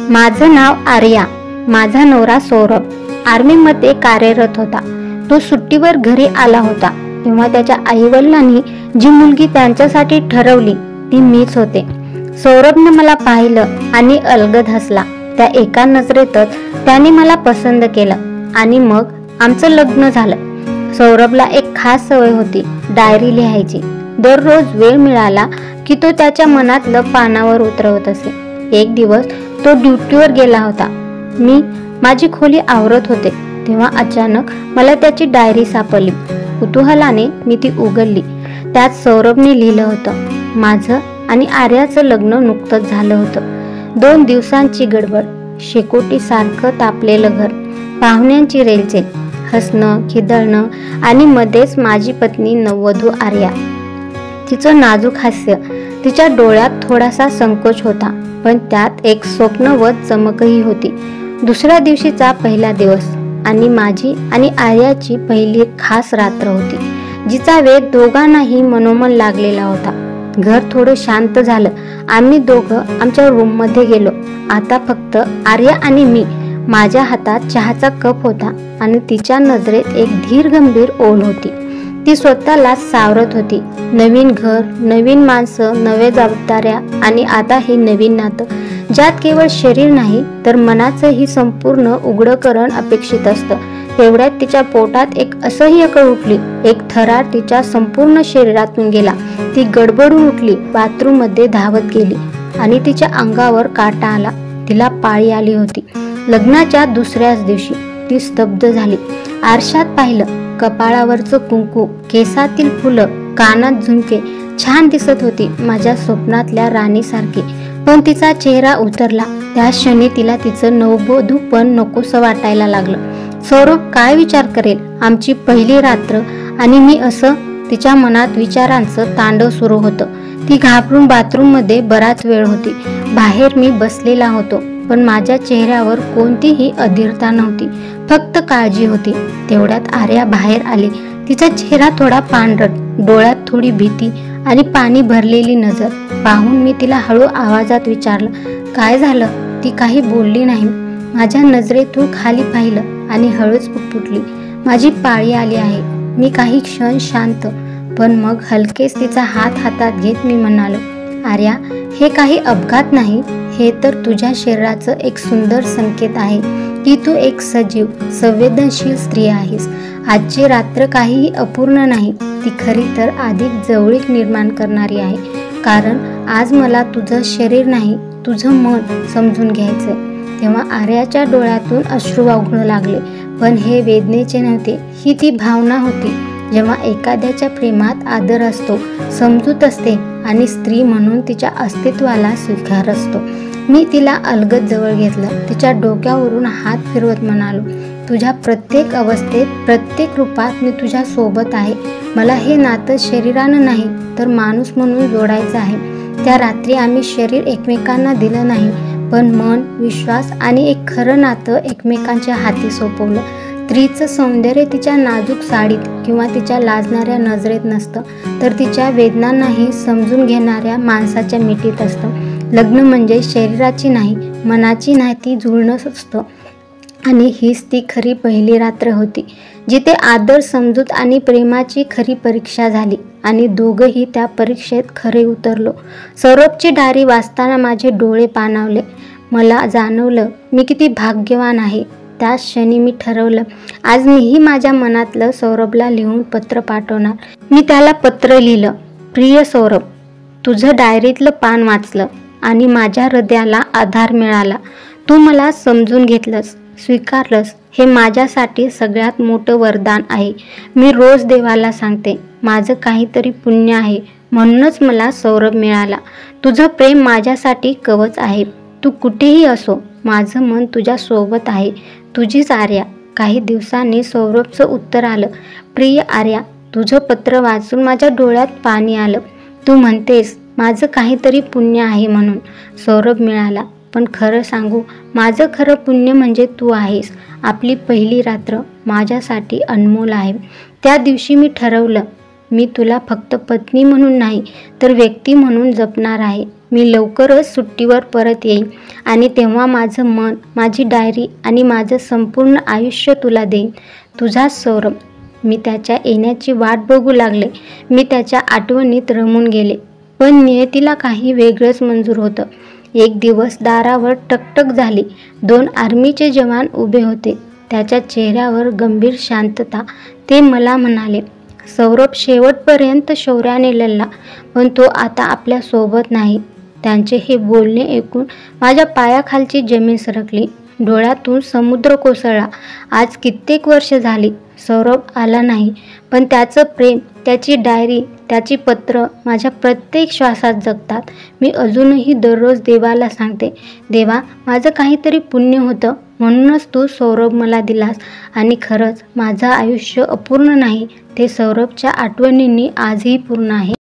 माझं नाव आर्या. माझा नवरा सौरभ आर्मीमध्ये कार्यरत होता. तो सुट्टीवर घरी आला होता तेव्हा त्याच्या आईवडिलांनी जी मुलगी त्यांच्यासाठी ठरवली ती मीच होते. सौरभने मला पाहिलं आणि अलगद हसला. त्या एका नजरेतच त्याने मला पसंत केलं आणि मग आमचं लग्न झालं. सौरभला एक खास सवय होती, डायरी लिहायची. दररोज वेळ मिळाला की तो त्याच्या मनातलं पानावर उतरवत असे. एक दिवस तो ड्युटीवर गेला होता. मी माझी खोली आवरत होते तेव्हा अचानक मला त्याची डायरी सापडली. कुतूहलाने मी ती उघडली. त्यात सौरभने लिहिलं होतं, माझं आणि आर्याचं लग्न नुकतंच झालं होतं. 2 दिवसांची गडबड, शेकोटी सारखं तापलेलं घर, पाहुण्यांची रेलचेल, हसणं खिदळणं आणि मध्येच माझी पत्नी नववधू आर्या. तिचं नाजूक हास्य, तिच्या डोळ्यात थोडासा संकोच होता पण त्यात एक स्वप्नवत चमकही होती. दुसऱ्या दिवशीचा पहिला दिवस आणि माझी आणि आर्याची पहिली खास रात्र होती, जिचा वेध दोघांनाही मनोमन लागलेला होता. घर थोडं शांत झालं. आम्ही दोघं आमच्या रूममध्ये गेलो. आता फक्त आर्या आणि मी. माझ्या हातात चहाचा कप होता आणि तिच्या नजरेत एक धीर गंभीर ओढ होती. ती स्वतःला सावरत होती. नवीन घर, नवीन माणसं, नव्या जबाबदाऱ्या आणि आता हे नवीन नातं, ज्यात केवळ शरीर नाही तर मनाचंही संपूर्ण उघडकरण अपेक्षित असतं. तेवढ्यात तिच्या पोटात एक असह्य कळ उठली. एक थरार तिच्या संपूर्ण शरीरातून गेला. ती गडबडून उठली, बाथरूममध्ये धावत गेली आणि तिच्या अंगावर काटा आला. तिला पाळी आली होती. लग्नाच्या दुसऱ्याच दिवशी ती स्तब्ध झाली. आरशात पाहिलं, कपाळावरचं कुंकू, केसातील फुलं, कानात झुमके, छान दिसत होती, माझ्या स्वप्नातल्या राणीसारखी. पण तिचा चेहरा उतरला. त्या क्षणी तिला तिचं नववधू पण नकोसं वाटायला लागलं. सौरभ काय विचार करेल, आमची पहिली रात्र आणि मी असं. तिच्या मनात विचारांचं तांडव सुरू होतं. ती घाबरून बाथरूममध्ये बराच वेळ होती. बाहेर मी बसलेला होतो पण माझ्या चेहऱ्यावर कोणतीही अधीरता नव्हती, फक्त काळजी होती. तेवढ्यात आर्या बाहेर आली. तिचा चेहरा थोडा पांढरट, डोळ्यात थोडी भीती आणि पाणी भरलेली नजर पाहून मी तिला हळू आवाजात विचारलं, काय झालं? ती काही बोलली नाही. माझ्या नजरेतून खाली पाहिलं आणि हळूच पुटपुटली, माझी पाळी आली आहे. मी काही क्षण शांत, पण मग हलकेच तिचा हात हातात घेत मी म्हणालो, आर्या, हे काही अपघात नाही, हे तर तुझ्या शरीराचं एक सुंदर संकेत आहे की तू एक सजीव, संवेदनशील स्त्री आहेस. आजची रात्र काहीही अपूर्ण नाही, ती खरी तर अधिक जवळीक निर्माण करणारी आहे. कारण आज मला तुझं शरीर नाही, तुझं मन समजून घ्यायचंय. तेव्हा आर्याच्या डोळ्यातून अश्रू वाहू लागले. पण हे वेदनेचे नव्हते, ही ती भावना होती. जेव्हा एखाद्याच्या प्रेमात आदर असतो, समजूत असते आणि स्त्री म्हणून तिच्या अस्तित्वाला स्वीकार असतो. मी तिला अलगद जवळ घेतलं. तिच्या डोक्यावरून हात फिरवत म्हणालो, तुझ्या प्रत्येक अवस्थेत, प्रत्येक रूपात मी तुझ्या सोबत आहे. मला हे नातं शरीरानं नाही तर माणूस म्हणून जोडायचं आहे. त्या रात्री आम्ही शरीर एकमेकांना दिलं नाही पण मन, विश्वास आणि एक खरं नातं एकमेकांच्या हाती सोपवलं. स्त्रीचं सौंदर्य तिच्या नाजूक साडीत किंवा तिच्या लाजणाऱ्या नजरेत नसतं तर तिच्या वेदनांनाही समजून घेणाऱ्या माणसाच्या मिठीत असतं. लग्न म्हणजे शरीराची नाही, मनाची नाती जुळणं असतं आणि हीच ती खरी पहिली रात्र होती, जिथे आदर, समजूत आणि प्रेमाची खरी परीक्षा झाली आणि दोघंही त्या परीक्षेत खरे उतरलो. सौरभची डायरी वाचताना माझे डोळे पाणावले. मला जाणवलं मी किती भाग्यवान आहे. त्याच क्षणी मी ठरवलं, आज मीही माझ्या मनातलं सौरभला लिहून पत्र पाठवणार. मी त्याला पत्र लिहिलं, प्रिय सौरभ, तुझं डायरीतलं पान वाचलं आणि माझ्या हृदयाला आधार मिळाला. तू मला समजून घेतलंस, स्वीकारलंस, हे माझ्यासाठी सगळ्यात मोठं वरदान आहे. मी रोज देवाला सांगते, माझं काहीतरी पुण्य आहे म्हणूनच मला सौरभ मिळाला. तुझं प्रेम माझ्यासाठी कवच आहे. तू कुठेही असो, माझं मन तुझ्या सोबत आहे. तुझीच आर्या. काही दिवसांनी सौरभचं उत्तर आलं, प्रिय आर्या, तुझं पत्र वाचून माझ्या डोळ्यात पाणी आलं. तू म्हणतेस माझं काहीतरी पुण्य आहे म्हणून सौरभ मिळाला, पण खरं सांगू, माझं खरं पुण्य म्हणजे तू आहेस. आपली पहिली रात्र माझ्यासाठी अनमोल आहे. त्या दिवशी मी ठरवलं, मी तुला फक्त पत्नी म्हणून नाही तर व्यक्ती म्हणून जपणार आहे. मी लवकरच सुट्टीवर परत येईन आणि तेव्हा माझं मन, माझी डायरी आणि माझं संपूर्ण आयुष्य तुला देईन. तुझा सौरभ. मी त्याच्या येण्याची वाट बघू लागले. मी त्याच्या आठवणीत रमून गेले. पण नियतीला काही वेगळंच मंजूर होतं. एक दिवस दारावर टकटक झाली. 2 आर्मीचे जवान उभे होते. त्याच्या चेहऱ्यावर गंभीर शांतता. ते मला म्हणाले, सौरभ शेवटपर्यंत शौर्याने लढला, पण तो आता आपल्या सोबत नाही. त्यांचे हे बोलणे ऐकून माझ्या पायाखालची जमीन सरकली. डोळ्यातून समुद्र कोसळला. आज कित्येक वर्ष झाली सौरभ आला नाही, पण त्याचं प्रेम, त्याची डायरी, त्याची पत्र माझ्या प्रत्येक श्वासात जगतात. मी अजूनही दररोज देवाला सांगते, देवा, माझं काहीतरी पुण्य होतं म्हणूनच तू सौरभ मला दिलास. आणि खरंच माझं आयुष्य अपूर्ण नाही, ते सौरभच्या आठवणींनी आजही पूर्ण आहे.